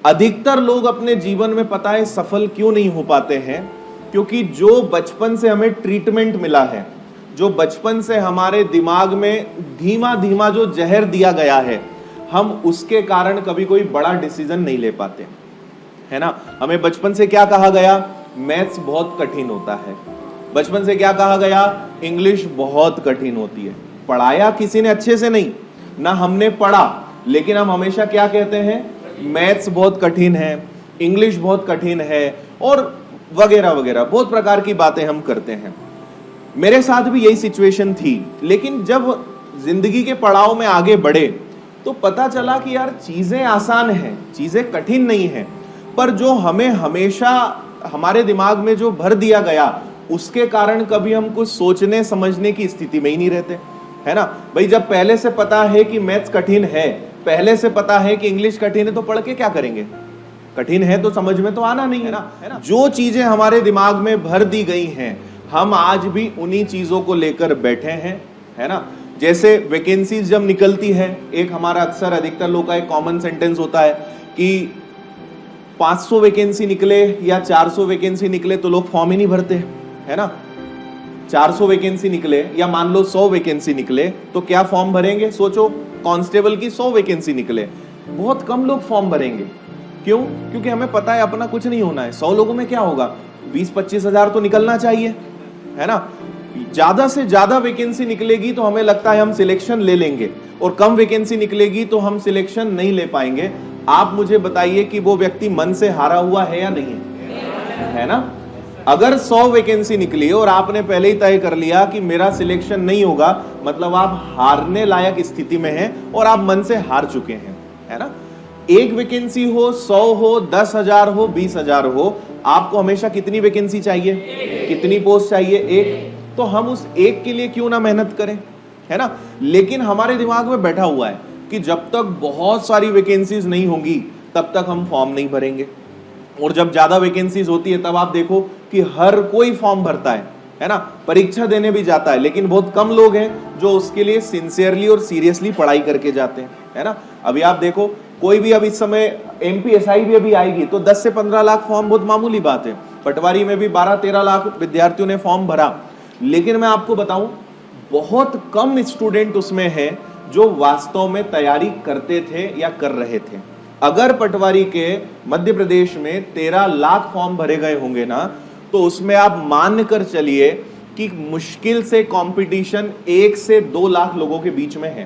अधिकतर लोग अपने जीवन में पता है सफल क्यों नहीं हो पाते हैं? क्योंकि जो बचपन से हमें ट्रीटमेंट मिला है, जो बचपन से हमारे दिमाग में धीमा धीमा जो जहर दिया गया है, हम उसके कारण कभी कोई बड़ा डिसीजन नहीं ले पाते, है ना। हमें बचपन से क्या कहा गया? मैथ्स बहुत कठिन होता है। बचपन से क्या कहा गया? इंग्लिश बहुत कठिन होती है। पढ़ाया किसी ने अच्छे से नहीं, ना हमने पढ़ा, लेकिन हम हमेशा क्या कहते हैं? मैथ्स बहुत कठिन है, इंग्लिश बहुत कठिन है, और वगैरह वगैरह बहुत प्रकार की बातें हम करते हैं। मेरे साथ भी यही सिचुएशन थी, लेकिन जब जिंदगी के पड़ाव में आगे बढ़े तो पता चला कि यार चीजें आसान हैं, चीजें कठिन नहीं हैं, पर जो हमें हमेशा हमारे दिमाग में जो भर दिया गया, उसके कारण कभी हम कुछ सोचने समझने की स्थिति में ही नहीं रहते, है ना। भाई जब पहले से पता है कि मैथ्स कठिन है, पहले से पता है कि इंग्लिश कठिन है, तो पढ़ के क्या करेंगे? कठिन है तो समझ में तो आना नहीं है ना। जो चीजें हमारे दिमाग में भर दी गई हैं, हम आज भी उन्हीं चीजों को लेकर बैठे हैं, है ना। जैसे वैकेंसीज जब निकलती है, एक हमारा अक्सर अधिकतर लोग का एक कॉमन सेंटेंस होता है कि 500 वैकेंसी निकले या 400 वैकेंसी निकले तो लोग फॉर्म ही नहीं भरते, है ना। 400 वैकेंसी निकले या मान लो 100 वैकेंसी निकले तो क्या फॉर्म भरेंगे? सोचो, कांस्टेबल की 100 वैकेंसी निकले, बहुत कम लोग फॉर्म भरेंगे। क्यों? क्योंकि हमें पता है अपना कुछ नहीं होना है। 100 लोगों में क्या होगा? 20-25 हजार तो निकलना चाहिए, है ना। ज्यादा से ज्यादा वैकेंसी निकलेगी तो हमें लगता है हम सिलेक्शन ले लेंगे, और कम वैकेंसी निकलेगी तो हम सिलेक्शन नहीं ले पाएंगे। आप मुझे बताइए कि वो व्यक्ति मन से हारा हुआ है या नहीं है ना। अगर 100 वैकेंसी निकली और आपने पहले ही तय कर लिया कि मेरा सिलेक्शन नहीं होगा, मतलब आप हारने लायक स्थिति में हैं और आप मन से हार चुके हैं, है ना। एक वैकेंसी हो, 100 हो, 10,000 हो, 20,000 हो, आपको हमेशा कितनी वैकेंसी चाहिए? कितनी पोस्ट चाहिए? एक। तो हम उस एक के लिए क्यों ना मेहनत करें, है ना। लेकिन हमारे दिमाग में बैठा हुआ है कि जब तक बहुत सारी वैकेंसीज नहीं होंगी तब तक हम फॉर्म नहीं भरेंगे, और जब ज्यादा वैकेंसीज होती है तब आप देखो कि हर कोई फॉर्म भरता है ना, परीक्षा देने भी जाता है, लेकिन बहुत कम लोग हैं जो उसके लिए सिंसियरली और सीरियसली पढ़ाई करके जाते हैं, है ना। अभी आप देखो, कोई भी अब इस समय एमपीएसआई भी अभी आएगी तो 10 से 15 लाख फॉर्म बहुत मामूली बात है। पटवारी में भी 12-13 लाख विद्यार्थियों ने फॉर्म भरा, लेकिन मैं आपको बताऊं बहुत कम स्टूडेंट उसमें हैं जो वास्तव में तैयारी करते थे या कर रहे थे। अगर पटवारी के मध्य प्रदेश में 13 लाख फॉर्म भरे गए होंगे ना, तो उसमें आप मान कर चलिए कि मुश्किल से कंपटीशन 1 से 2 लाख लोगों के बीच में है।